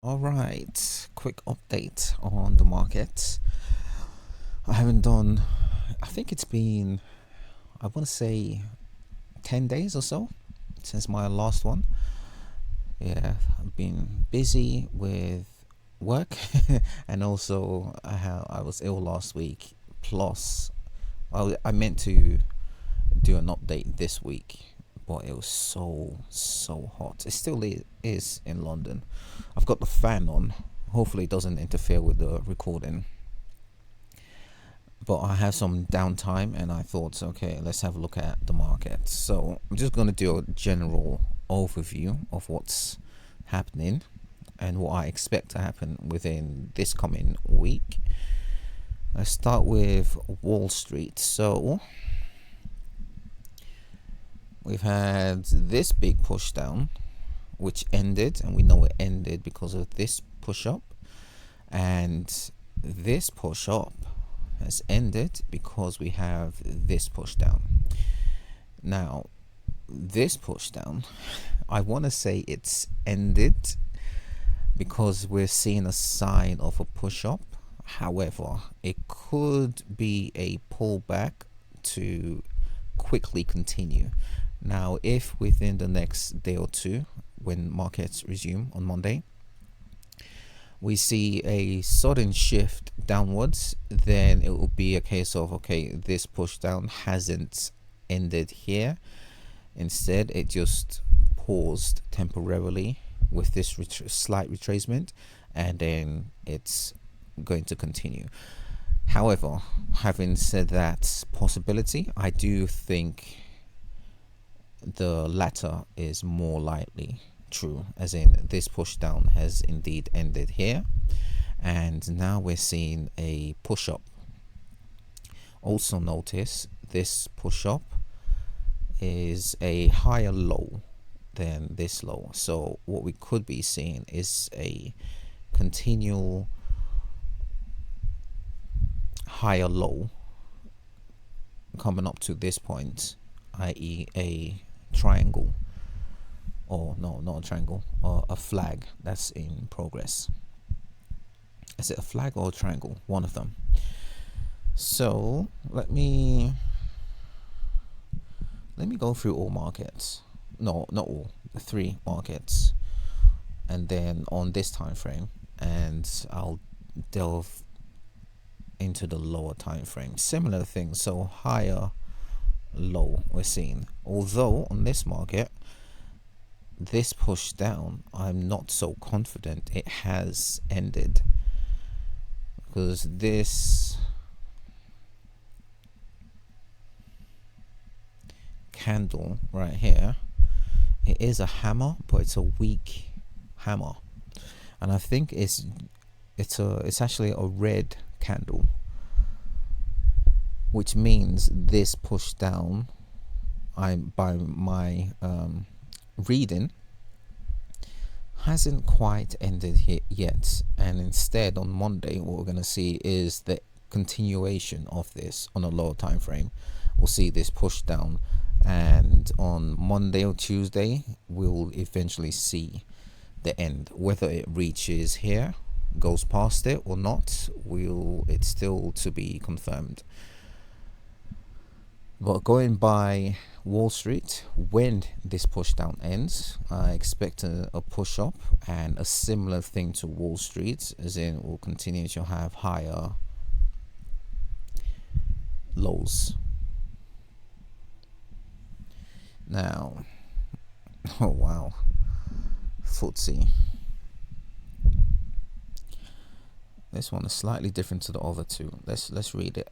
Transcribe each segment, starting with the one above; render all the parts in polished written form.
All right, quick update on the market. I haven't done, I think it's been, I want to say 10 days or so since my last one. Yeah, I've been busy with work and also I was ill last week. Plus, I meant to do an update this week, but it was so hot. It still is in London. I've got the fan on. Hopefully, it doesn't interfere with the recording. But I have some downtime and I thought, okay, let's have a look at the market. So I'm just going to do a general overview of what's happening and what I expect to happen within this coming week. Let's start with Wall Street. So we've had this big push down, which ended, and we know it ended because of this push up, and this push up has ended because we have this push down. Now, this push down, I want to say it's ended because we're seeing a sign of a push up. However, it could be a pullback to quickly continue. Now, if within the next day or two, when markets resume on Monday, we see a sudden shift downwards, then it will be a case of, okay, this push down hasn't ended here. Instead, it just paused temporarily with this slight retracement, and then it's going to continue. However, having said that possibility, I do think the latter is more likely true, as in this push down has indeed ended here, and now we're seeing a push up. Also notice this push up is a higher low than this low, so what we could be seeing is a continual higher low coming up to this point, i.e. a triangle, or no, not a triangle, or a flag that's in progress. Is it a flag or a triangle? One of them. So let me go through all markets. No, not all. The three markets, and then on this time frame, and I'll delve into the lower time frame. Similar things. So higher, low we're seeing. Although on this market, this push down, I'm not so confident it has ended, because this candle right here, it is a hammer, but it's a weak hammer, and I think it's actually a red candle, which means this push down, by my reading, hasn't quite ended here yet. And instead, on Monday, what we're going to see is the continuation of this on a lower time frame. We'll see this push down, and on Monday or Tuesday we'll eventually see the end. Whether it reaches here, goes past it or not, it's still to be confirmed. But going by Wall Street, when this push down ends, I expect a push up, and a similar thing to Wall Street, as in we'll continue to have higher lows. Now, oh wow, FTSE. This one is slightly different to the other two. Let's read it.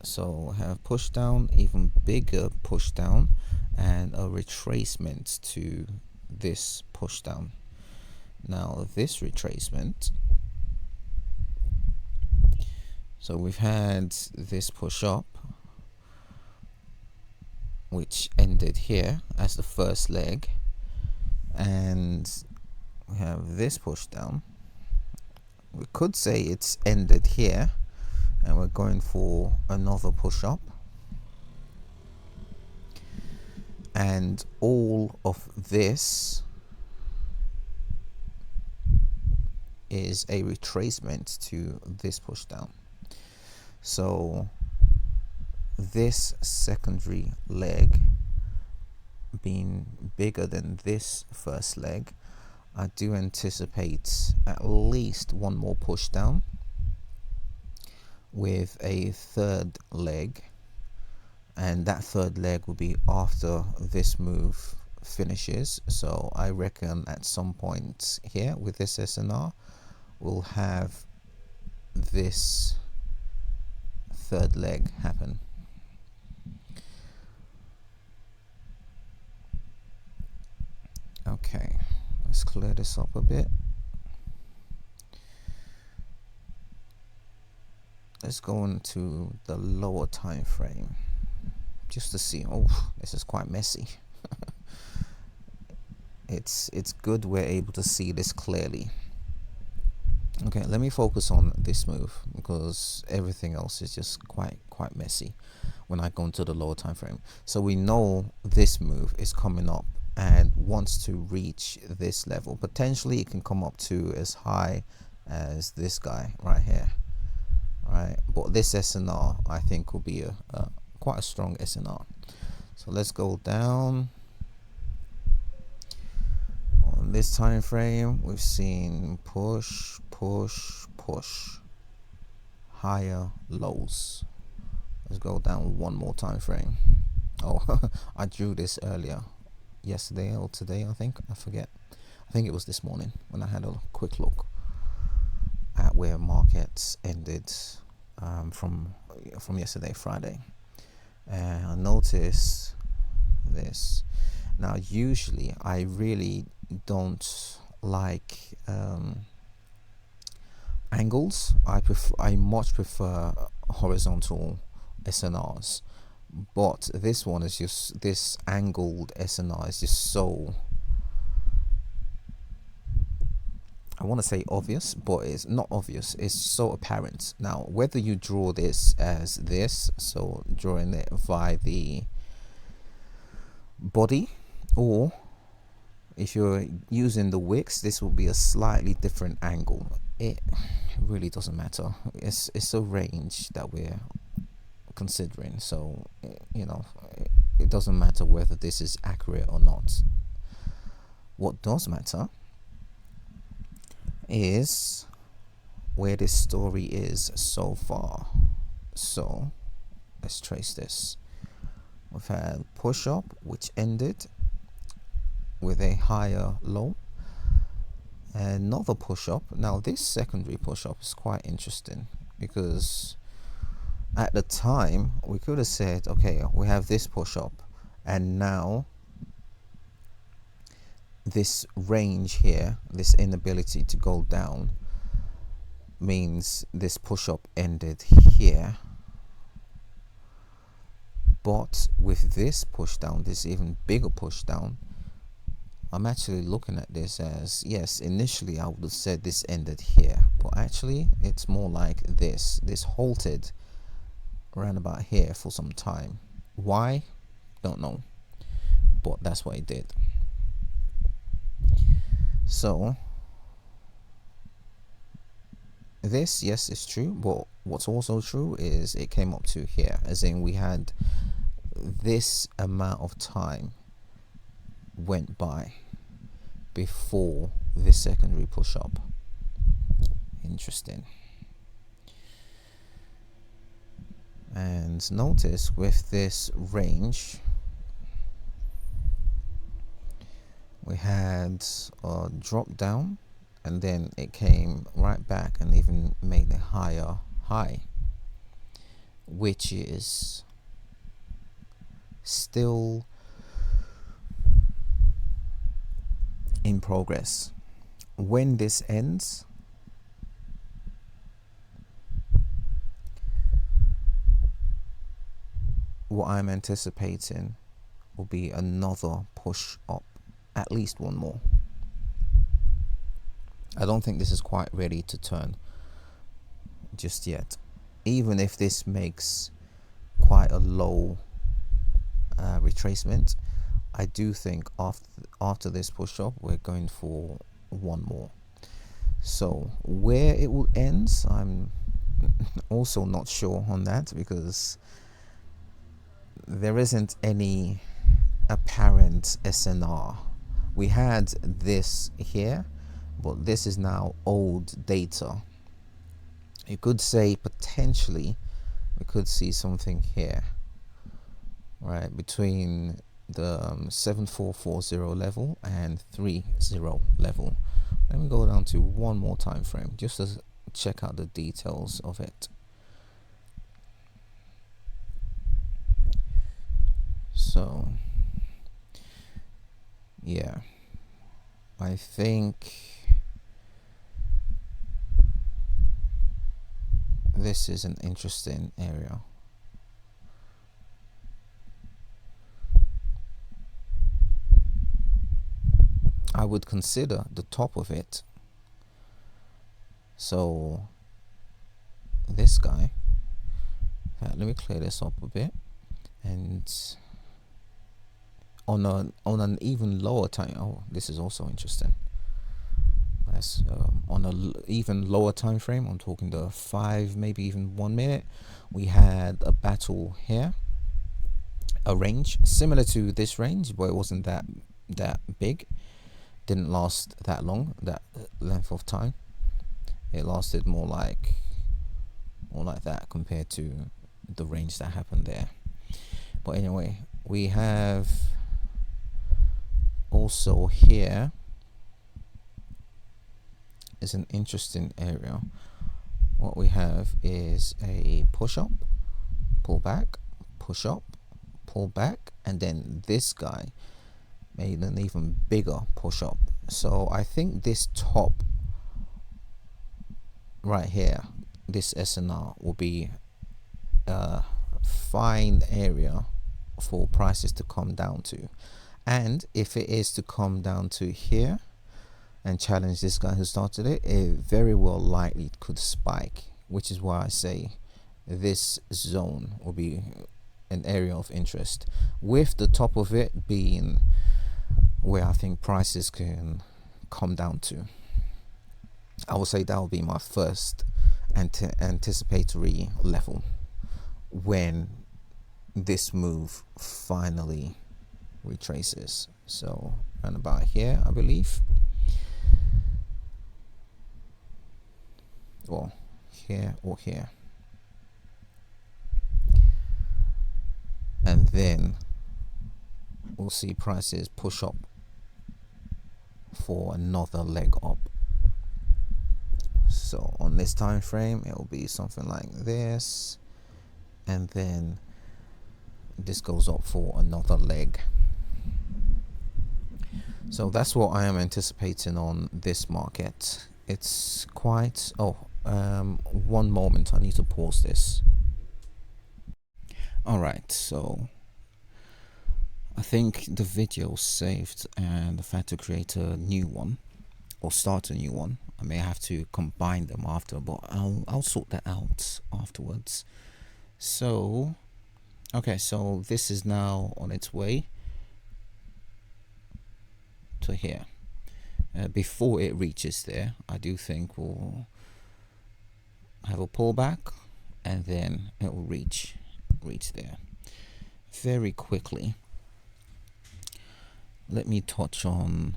So have push down, even bigger push down, and a retracement to this push down. Now this retracement, so we've had this push up, which ended here as the first leg, and we have this push down. We could say it's ended here, and we're going for another push up, and all of this is a retracement to this push down. So this secondary leg being bigger than this first leg, I do anticipate at least one more push down with a third leg, and that third leg will be after this move finishes. So I reckon at some point here with this SNR we'll have this third leg happen. Okay, let's clear this up a bit. Let's go into the lower time frame just to see. Oh, this is quite messy. It's good we're able to see this clearly. Okay, let me focus on this move because everything else is just quite messy when I go into the lower time frame. So we know this move is coming up and wants to reach this level. Potentially it can come up to as high as this guy right here, right? But this SNR I think will be a quite a strong SNR. So let's go down. On this time frame we've seen push, higher lows. Let's go down one more time frame. Oh, I drew this earlier, yesterday or today, I forget. I think it was this morning when I had a quick look at where markets ended from yesterday, Friday, and I noticed this. Now usually I really don't like angles. I much prefer horizontal SNRs, but this one is just, this angled SNR is just so, I want to say obvious, but it's not obvious, it's so apparent. Now whether you draw this as this, so drawing it via the body, or if you're using the wicks, this will be a slightly different angle. It really doesn't matter. It's a range that we're considering, so you know, it doesn't matter whether this is accurate or not. What does matter is where this story is so far. So let's trace this. We've had push up which ended with a higher low, another push up. Now this secondary push up is quite interesting because at the time we could have said, okay, we have this push up, and now this range here, this inability to go down, means this push up ended here. But with this push down, this even bigger push down, I'm actually looking at this as, yes, initially I would have said this ended here, but actually it's more like this halted around about here for some time. Why? Don't know, but that's what it did. So this, yes, is true, but what's also true is it came up to here, as in we had this amount of time went by before this secondary push up. Interesting. And notice with this range we had a drop down, and then it came right back and even made a higher high, which is still in progress. When this ends, what I'm anticipating will be another push up, at least one more. I don't think this is quite ready to turn just yet, even if this makes quite a low retracement. I do think after this push up we're going for one more. So where it will end, I'm also not sure on that, because there isn't any apparent SNR. We had this here, but this is now old data. You could say potentially we could see something here, right, between the 7440 level and 30 level. Let me go down to one more time frame just to check out the details of it. So yeah, I think this is an interesting area. I would consider the top of it. So this guy, let me clear this up a bit, and on an even lower time, oh, this is also interesting. That's on a even lower time frame. I'm talking the 5, maybe even 1 minute. We had a battle here, a range similar to this range, but it wasn't that big. Didn't last that long, that length of time. It lasted more like that compared to the range that happened there. But anyway, we have also here is an interesting area. What we have is a push up, pull back, push up, pull back, and then this guy made an even bigger push up. So I think this top right here, this SNR, will be a fine area for prices to come down to. And if it is to come down to here and challenge this guy who started it, it very well likely could spike, which is why I say this zone will be an area of interest, with the top of it being where I think prices can come down to. I would say that will be my first anticipatory level when this move finally retraces. So around about here, I believe, or here or here, and then we'll see prices push up for another leg up. So on this time frame, it will be something like this, and then this goes up for another leg. So that's what I am anticipating on this market. It's quite one moment, I need to pause this. All right, so I think the video saved, and if I had to create a new one or start a new one, I may have to combine them after, but I'll sort that out afterwards. So okay, so this is now on its way to here. Before it reaches there, I do think we'll have a pullback, and then it will reach there very quickly. Let me touch on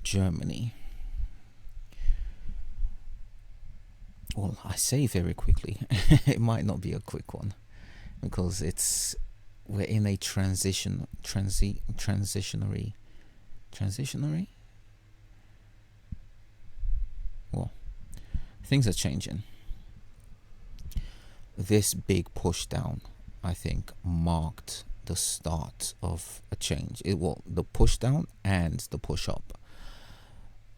Germany. Well, I say very quickly. It might not be a quick one, because we're in a transitionary. Well, things are changing. This big push down, I think, marked the start of a change. The push down and the push up.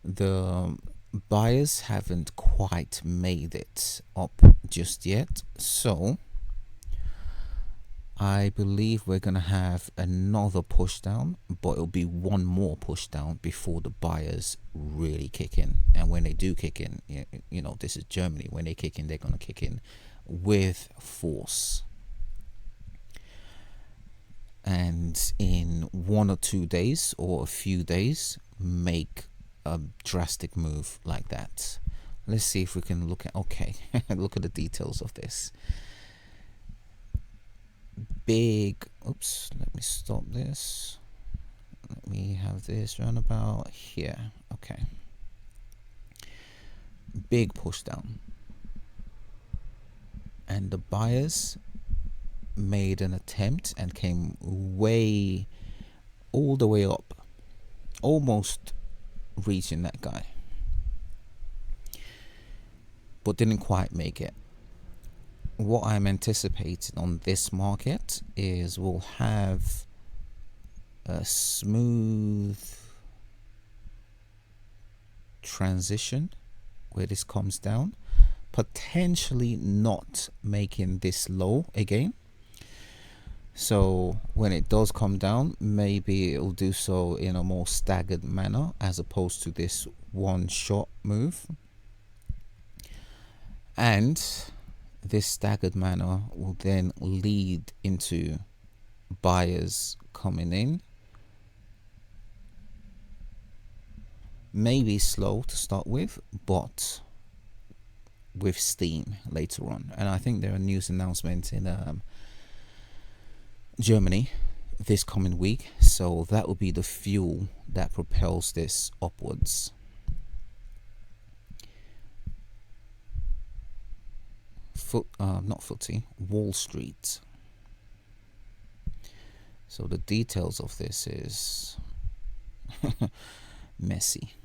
The buyers haven't quite made it up just yet, so I believe we're gonna have another push down, but it'll be one more push down before the buyers really kick in. And when they do kick in, you know, this is Germany. When they kick in, they're gonna kick in with force. And in 1 or 2 days or a few days, make a drastic move like that. let's see if we can look at, okay, look at the details of this. Big, oops, let me stop this. Let me have this round about here. Okay. Big push down. And the buyers made an attempt and came way, all the way up, almost reaching that guy, but didn't quite make it. What I'm anticipating on this market is we'll have a smooth transition where this comes down, potentially not making this low again. So when it does come down, maybe it'll do so in a more staggered manner as opposed to this one shot move. And this staggered manner will then lead into buyers coming in. Maybe slow to start with, but with steam later on. And I think there are news announcements in Germany this coming week, so that will be the fuel that propels this upwards. Not FTSE, Wall Street. So the details of this is messy,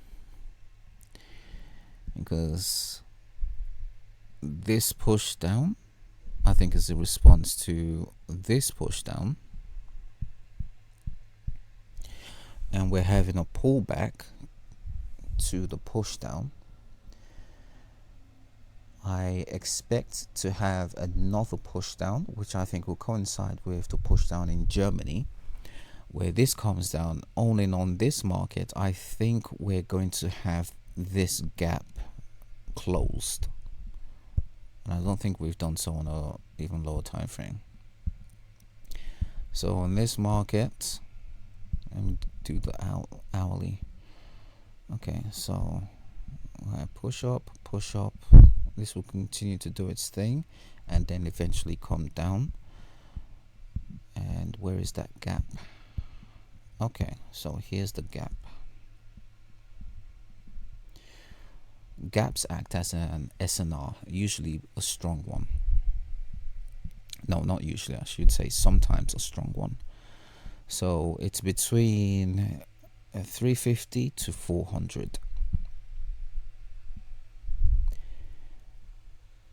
because this push down, I think, is a response to this push down, and we're having a pullback to the push down. I expect to have another push down, which I think will coincide with the push down in Germany, where this comes down. Only on this market, I think we're going to have this gap closed, and I don't think we've done so on a even lower time frame. So on this market, and do the hourly. Okay, so push up, push up. This will continue to do its thing and then eventually come down. And where is that gap? Okay, so here's the gap. Gaps act as an SNR, usually a strong one. No, not usually, I should say sometimes a strong one. So it's between 350 to 400.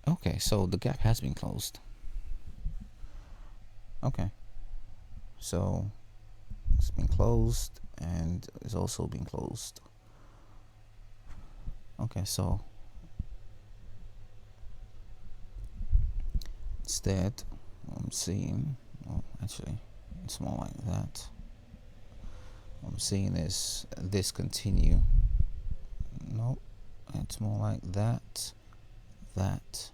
Okay, so the gap has been closed. Okay, so it's been closed and it's also been closed. Okay, so instead I'm seeing, oh, actually it's more like that. I'm seeing this continue. No, it's more like that, that.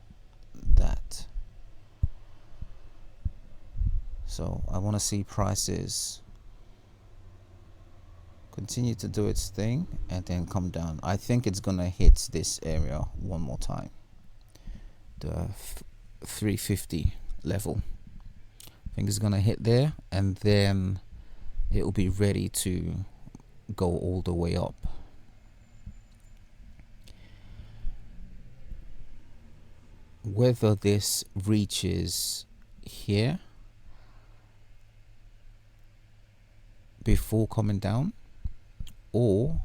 So I want to see prices continue to do its thing and then come down. I think it's gonna hit this area one more time, the 350 level. I think it's gonna hit there and then it will be ready to go all the way up. Whether this reaches here before coming down, or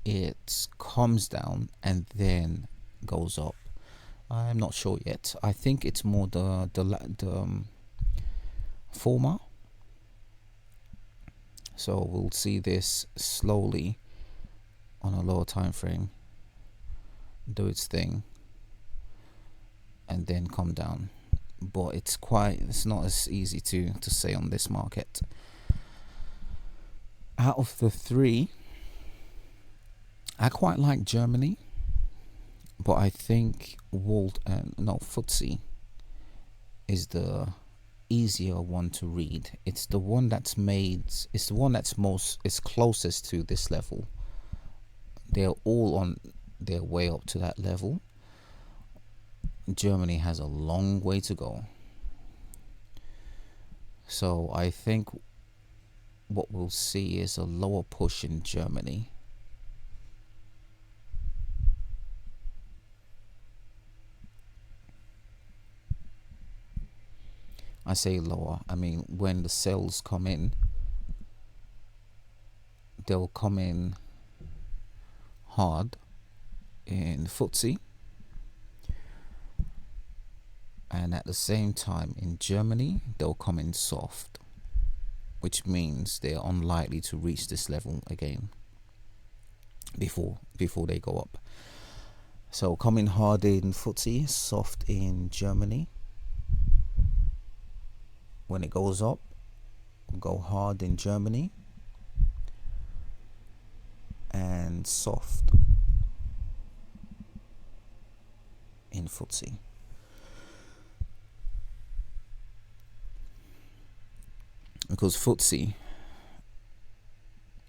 it comes down and then goes up, I'm not sure yet. I think it's more the former. So we'll see this slowly on a lower time frame do its thing and then come down, but it's not as easy to say on this market. Out of the three, I quite like Germany, but I think FTSE is the easier one to read. It's the one that's closest to this level. They're all on they're way up to that level. Germany has a long way to go. So I think what we'll see is a lower push in Germany. I say lower, I mean when the sales come in, they'll come in hard in FTSE, and at the same time in Germany they'll come in soft, which means they're unlikely to reach this level again before they go up. So coming hard in FTSE, soft in Germany. When it goes up, go hard in Germany and soft in FTSE. Because FTSE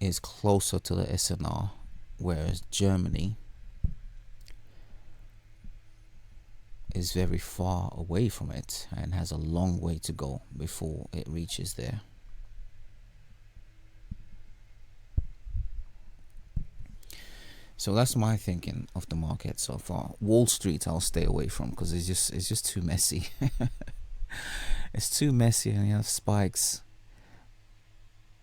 is closer to the SNR, whereas Germany is very far away from it and has a long way to go before it reaches there. So that's my thinking of the market so far. Wall Street I'll stay away from because it's just too messy. It's too messy and you have spikes.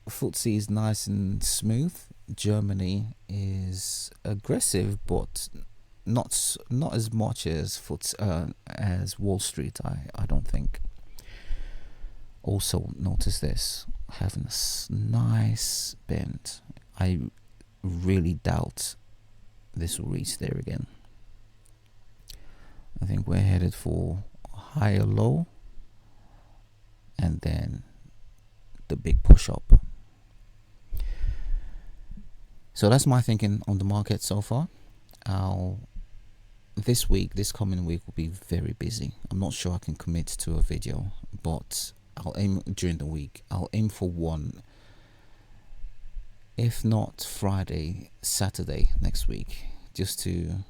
FTSE is nice and smooth. Germany is aggressive, but not as much as as Wall Street. I don't think. Also notice this, having a nice bend. I really doubt this will reach there again. I think we're headed for a higher low and then the big push up. So that's my thinking on the market so far. This coming week will be very busy. I'm not sure I can commit to a video, but I'll aim during the week. I'll aim for one, if not Friday, Saturday next week, just to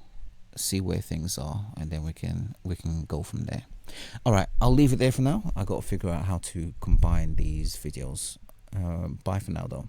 see where things are, and then we can go from there. All right, I'll leave it there for now. I got to figure out how to combine these videos. Bye for now though.